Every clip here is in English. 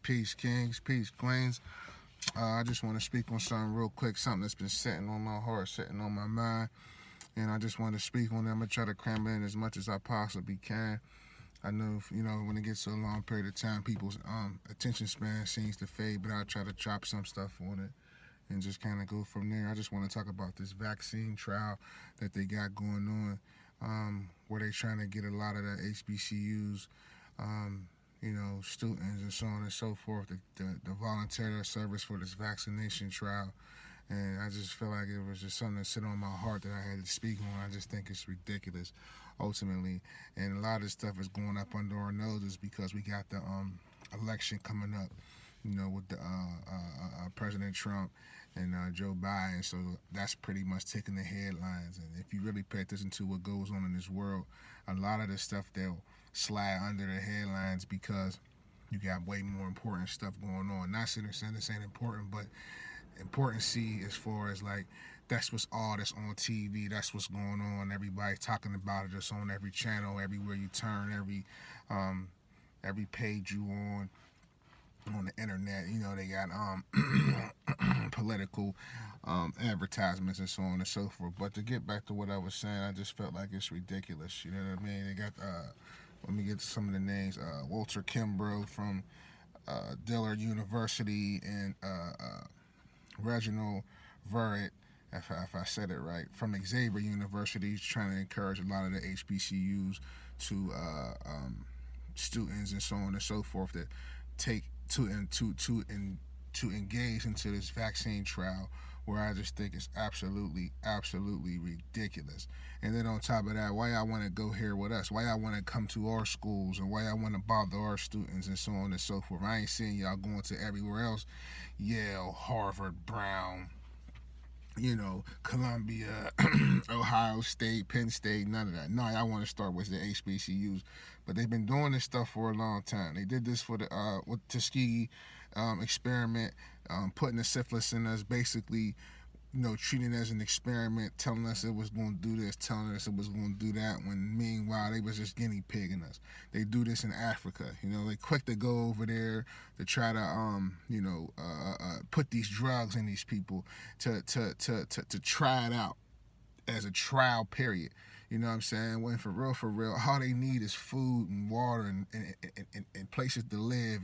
Peace, kings. Peace, queens. I just want to speak on something real quick, something that's been sitting on my heart, sitting on my mind, and I just want to speak on it. I'm going to try to cram it in as much as I possibly can. I know, when it gets to a long period of time, people's attention span seems to fade, but I'll try to drop some stuff on it and just kind of go from there. I just want to talk about this vaccine trial that they got going on, where they're trying to get a lot of the HBCUs, students and so on and so forth, to volunteer their service for this vaccination trial. And I just feel like it was just something that sit on my heart that I had to speak on. I just think it's ridiculous, ultimately. And a lot of this stuff is going up under our noses because we got the election coming up, with the President Trump and Joe Biden. So that's pretty much taking the headlines. And if you really pay attention to what goes on in this world, a lot of the stuff they'll slide under the headlines because you got way more important stuff going on. Not saying this ain't important, but importancy as far as like that's what's all that's on TV. That's what's going on. Everybody's talking about it. It's on every channel, everywhere you turn, every page you on the internet. They got political advertisements and so on and so forth. But to get back to what I was saying, I just felt like it's ridiculous. You know what I mean? They got let me get some of the names. Walter Kimbrough from Dillard University and Reginald Verrett, if I said it right, from Xavier University. He's trying to encourage a lot of the HBCUs to students and so on and so forth to take to engage into this vaccine trial, where I just think it's absolutely ridiculous. And then on top of that, why y'all want to go here with us? Why y'all want to come to our schools, and why y'all want to bother our students and so on and so forth? I ain't seeing y'all going to everywhere else. Yale, Harvard, Brown, Columbia, Ohio State, Penn State, none of that. No, I want to start with the HBCUs. But they've been doing this stuff for a long time. They did this for the with Tuskegee experiment, putting the syphilis in us, basically, treating it as an experiment, telling us it was going to do this, telling us it was going to do that, when meanwhile they was just guinea pigging us. They do this in Africa. They quick to go over there to try to put these drugs in these people to try it out as a trial period. You know what I'm saying? When for real, all they need is food and water and places to live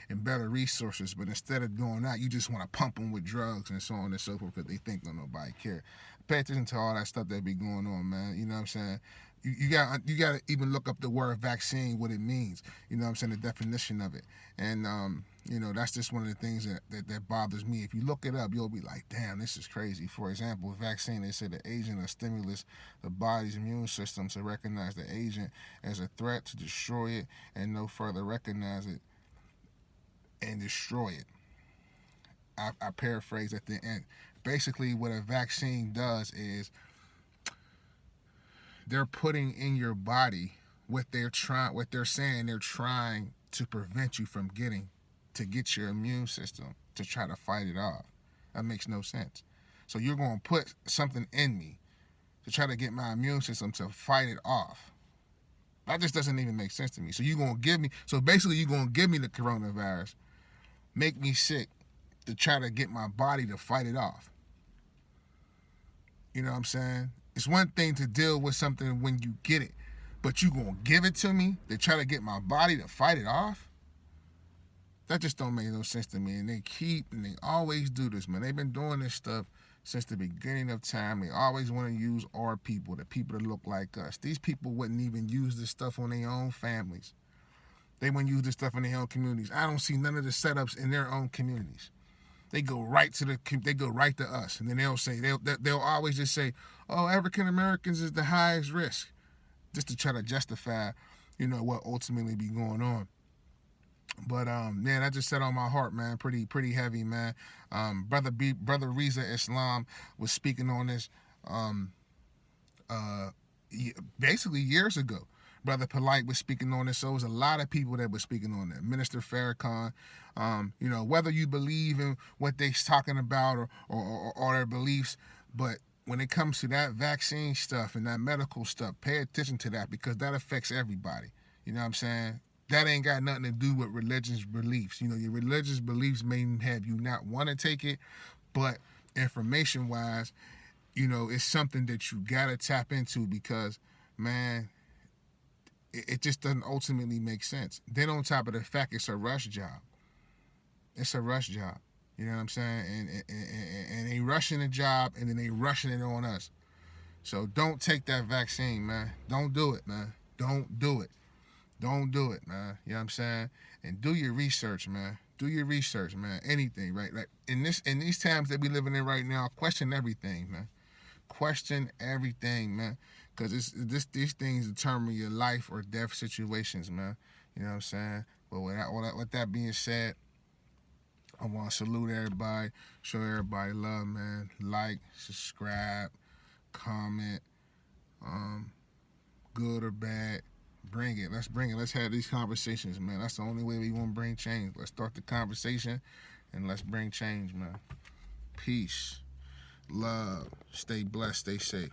and better resources. But instead of doing that, you just want to pump them with drugs and so on and so forth because they think don't nobody care. Pay attention to all that stuff that be going on, man. You know what I'm saying? You got to even look up the word vaccine, what it means. You know what I'm saying? The definition of it. And that's just one of the things that bothers me. If you look it up, you'll be like, damn, this is crazy. For example, vaccine, they say the agent or stimulus the body's immune system to recognize the agent as a threat, to destroy it, and no further recognize it and destroy it. I paraphrase at the end. Basically, what a vaccine does is they're putting in your body what they're saying they're trying to prevent you from getting, to get your immune system to try to fight it off. That makes no sense. So you're going to put something in me to try to get my immune system to fight it off. That just doesn't even make sense to me. So you're going to give me the coronavirus, make me sick, to try to get my body to fight it off. You know what I'm saying? It's one thing to deal with something when you get it, but you going to give it to me to try to get my body to fight it off? That just don't make no sense to me. And they always do this, man. They've been doing this stuff since the beginning of time. They always want to use our people, the people that look like us. These people wouldn't even use this stuff on their own families. They wouldn't use this stuff in their own communities. I don't see none of the setups in their own communities. They go right to us, and then they'll always just say, "Oh, African Americans is the highest risk," just to try to justify, what ultimately be going on. But man, that just set on my heart, man. Pretty heavy, man. Brother Reza Islam was speaking on this basically years ago. Brother Polite was speaking on this. So it was a lot of people that were speaking on that. Minister Farrakhan, whether you believe in what they're talking about or their beliefs, but when it comes to that vaccine stuff and that medical stuff, pay attention to that because that affects everybody. You know what I'm saying? that ain't got nothing to do with religious beliefs. You know, your religious beliefs may have you not want to take it, but information wise, you know, it's something that you gotta tap into because, man, it just doesn't ultimately make sense. Then on top of the fact, it's a rush job. It's a rush job. You know what I'm saying? And they rushing the job and then they rushing it on us. So don't take that vaccine, man. Don't do it, man. Don't do it. Don't do it, man. You know what I'm saying? And do your research, man. Do your research, man. Anything, right? Like in these times that we living in right now, question everything, man. Question everything, man. Cause these things determine your life or death situations, man. You know what I'm saying? But with that being said, I want to salute everybody, show everybody love, man. Like, subscribe, comment, good or bad. Bring it. Let's bring it. Let's have these conversations, man. That's the only way we want to bring change. Let's start the conversation and let's bring change, man. Peace, love, stay blessed, stay safe.